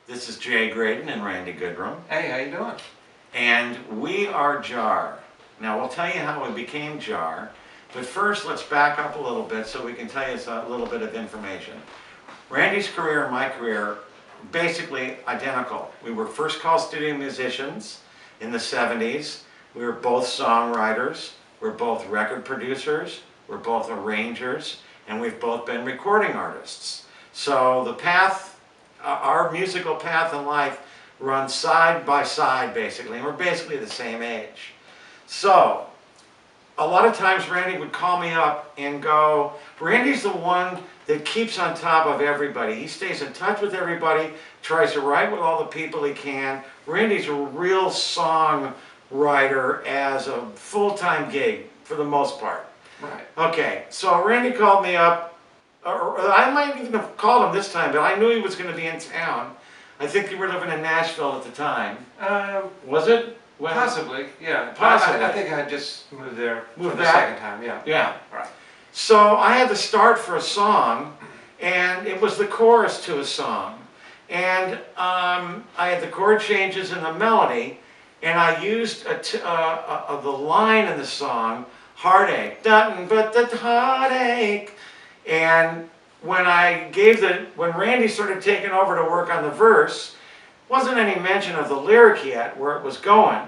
This is Jay Graydon and Randy Goodrum. Hey, how you doing? And we are JaR. Now we'll tell you how we became JaR, but first let's back up a little bit so we can tell you a little bit of information. Randy's career and my career, basically identical. We were first call studio musicians in the 70s. We were both songwriters, we're both record producers, we're both arrangers, and we've both been recording artists. So the path, our musical path in life runs side by side basically, and we're basically the same age. So a lot of times Randy would call me up and go, Randy's the one that keeps on top of everybody. He stays in touch with everybody, tries to write with all the people he can. Randy's a real songwriter as a full-time gig for the most part. Right. Okay, so Randy called me up, or I might even have called him this time, but I knew he was going to be in town. I think you were living in Nashville at the time. Was it? When? Possibly, yeah. Possibly. I think I had just moved there for the back? second time, yeah. Yeah. Right. So I had to start for a song, and it was the chorus to a song. And I had the chord changes in the melody, and I used the line in the song, heartache, nothing but the heartache. And when Randy started taking over to work on the verse, wasn't any mention of the lyric yet, where it was going,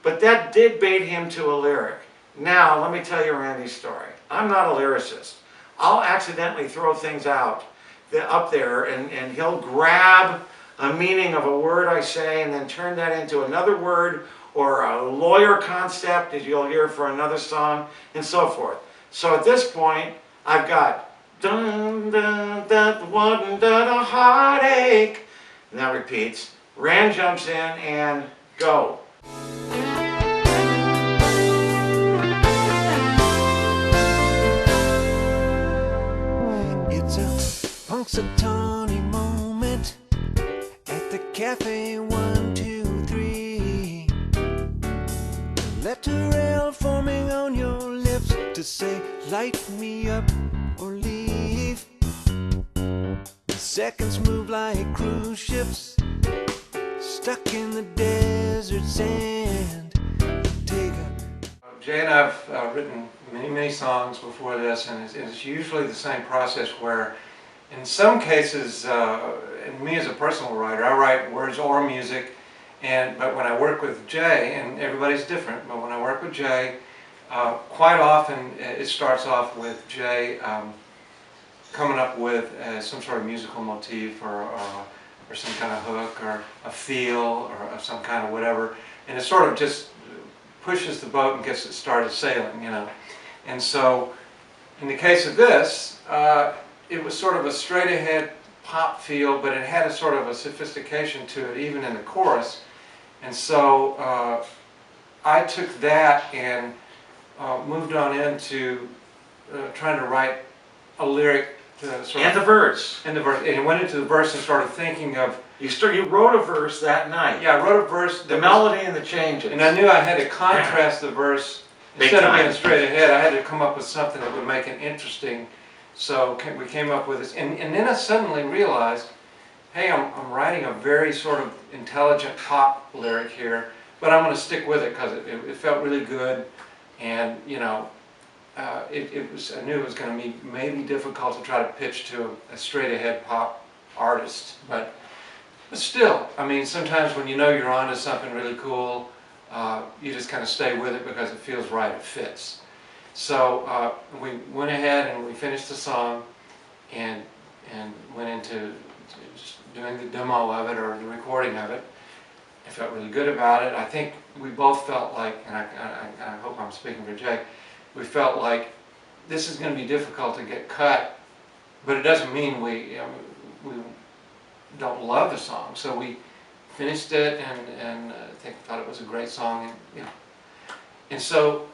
but that did bait him to a lyric. Now, let me tell you Randy's story. I'm not a lyricist. I'll accidentally throw things out up there, and he'll grab a meaning of a word I say and then turn that into another word or a lawyer concept, as you'll hear for another song, and so forth. So at this point, I've got dun dun dun one dun a heartache, and that repeats. Rand jumps in and go. It's a Punxsutawney moment at the cafe 1, 2, 3. Letter L forming on your lips to say light me up or leave. The seconds move like cruise ships stuck in the desert sand. Jay and I have written many songs before this, and it's usually the same process where in some cases, and me as a personal writer, I write words or music, but when I work with Jay, and everybody's different, but when I work with Jay, quite often it starts off with Jay coming up with some sort of musical motif or some kind of hook or a feel or of some kind of whatever, and it sort of just pushes the boat and gets it started sailing, you know. And so in the case of this, it was sort of a straight ahead pop feel, but it had a sort of a sophistication to it even in the chorus. And so I took that and moved on into trying to write a lyric And the verse. And the verse. And went into the verse and started thinking of... You wrote a verse that night. Yeah, I wrote a verse. The melody and the changes. And I knew I had to contrast the verse. Instead of being straight ahead, I had to come up with something that would make it interesting. So we came up with this. And then I suddenly realized, hey, I'm writing a very sort of intelligent pop lyric here, but I'm going to stick with it because it felt really good. And, you know, I knew it was going to be maybe difficult to try to pitch to a straight-ahead pop artist, but still, I mean, sometimes when you know you're onto something really cool, you just kind of stay with it because it feels right, it fits. So we went ahead and we finished the song and went into just doing the demo of it or the recording of it. I felt really good about it. I think we both felt like, and I hope I'm speaking for Jay, we felt like this is going to be difficult to get cut, but it doesn't mean we don't love the song. So we finished it and I thought it was a great song. And, you know. And so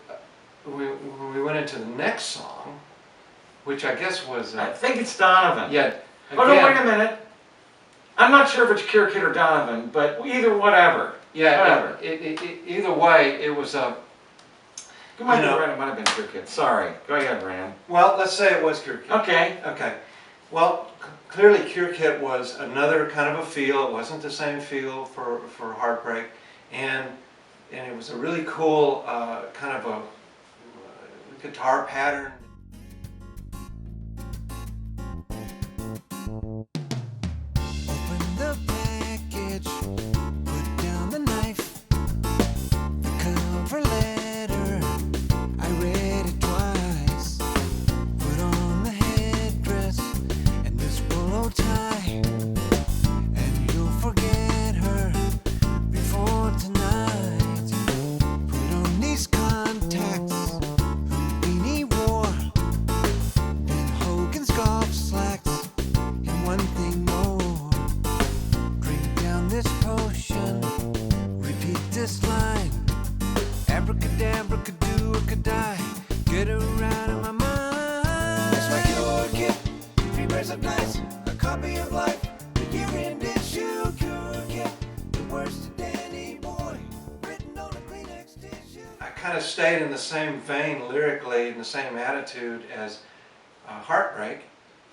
we went into the next song, which I guess was... I think it's Donovan. Yeah. Again, oh no, wait a minute. I'm not sure if it's Kir Kid or Donovan, but either whatever. Yeah, whatever. Either way, it was a... It might have been Kir Kid. Sorry. Go ahead, Rand. Well, let's say it was Kir Kid. Okay. Okay. Well, clearly Cure Kit was another kind of a feel. It wasn't the same feel for Heartbreak, and it was a really cool kind of a guitar pattern. Open the package, put down the knife, the cover letter, I read it twice. Put on the headdress and this polo tie, and you'll forget her before tonight. Put on these contacts, Houdini wore, and Hogan's golf slacks, and one thing more. Drink down this potion, repeat this line. Abracadabra, could do or could die. Get her out of my mind. It's my cure kit, 3 pairs of nights, a copy of life, the year-end issue. Cure kit, the worst of Danny Boy, written on a Kleenex tissue. I kind of stayed in the same vein lyrically, in the same attitude as Heartbreak,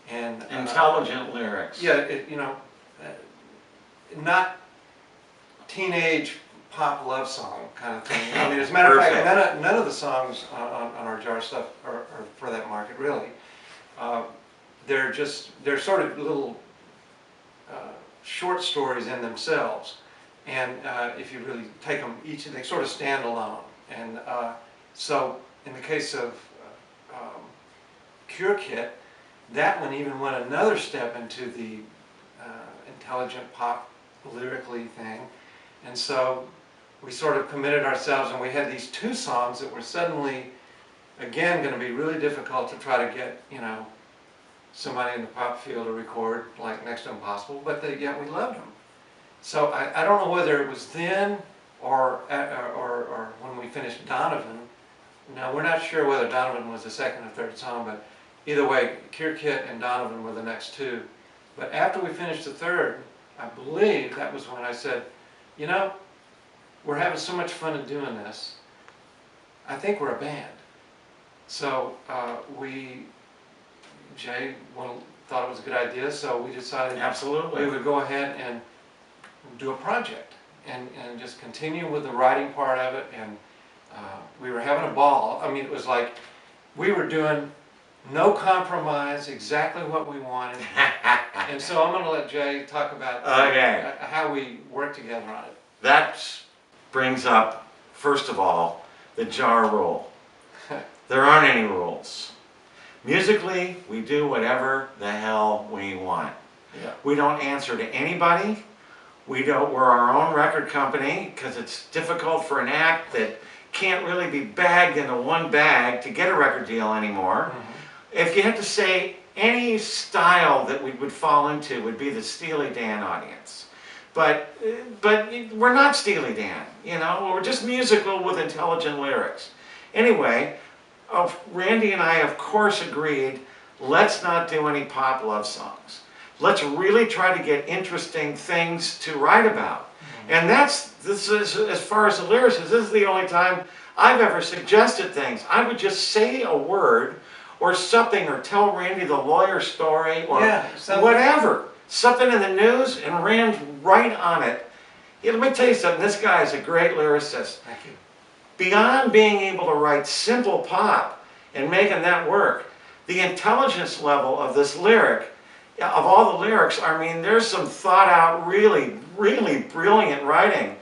and Intelligent lyrics. yeah, not teenage pop love song kind of thing. I mean, as a matter of fact, none of the songs on our JaR stuff are for that market, really. They're sort of little short stories in themselves, and if you really take them each, they sort of stand alone. And so, in the case of Cure Kit, that one even went another step into the intelligent pop lyrically thing, and so we sort of committed ourselves, and we had these 2 songs that were suddenly, again, going to be really difficult to try to get, somebody in the pop field to record, like next to impossible, but yet we loved them. So I don't know whether it was then or when we finished Donovan. Now, we're not sure whether Donovan was the second or third song, but either way, Cure Kit and Donovan were the next 2. But after we finished the third, I believe that was when I said, we're having so much fun in doing this, I think we're a band. So Jay thought it was a good idea, so we decided Absolutely. we would go ahead and do a project and just continue with the writing part of it, and we were having a ball. I mean, it was like we were doing no compromise, exactly what we wanted. And so I'm going to let Jay talk about how we worked together on it. That brings up, first of all, the JaR rule. There aren't any rules. Musically, we do whatever the hell we want. Yeah. We don't answer to anybody. We're our own record company, because it's difficult for an act that can't really be bagged into one bag to get a record deal anymore. Mm-hmm. If you had to say any style that we would fall into would be the Steely Dan audience. But we're not Steely Dan, we're just musical with intelligent lyrics. Anyway, Randy and I, of course, agreed, let's not do any pop love songs. Let's really try to get interesting things to write about. Mm-hmm. And this is, as far as the lyricist, this is the only time I've ever suggested things. I would just say a word or something, or tell Randy the lawyer story, or whatever. Something in the news, and Rand's right on it. Yeah, let me tell you something, this guy is a great lyricist. Thank you. Beyond being able to write simple pop and making that work, the intelligence level of this lyric, of all the lyrics, I mean, there's some thought out, really, really brilliant writing.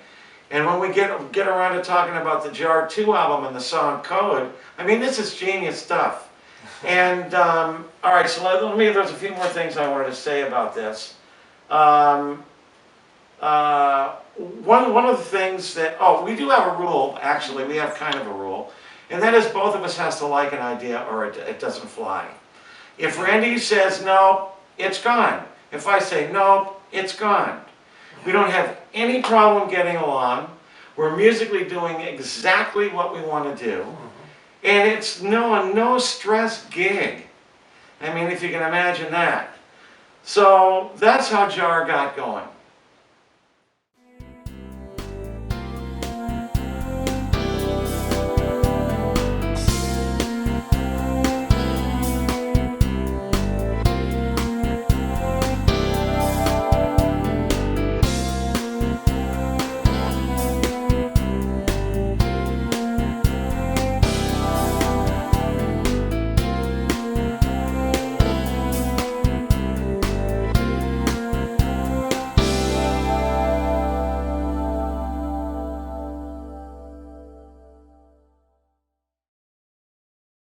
And when we get around to talking about the JaR 2 album and the song Code, I mean, this is genius stuff. And, all right, so there's a few more things I wanted to say about this. One of the things that, we do have a rule, actually, we have kind of a rule, and that is both of us has to like an idea or it doesn't fly. If Randy says no, it's gone. If I say no, it's gone. We don't have any problem getting along. We're musically doing exactly what we want to do. And it's no stress gig. I mean, if you can imagine that. So that's how JaR got going.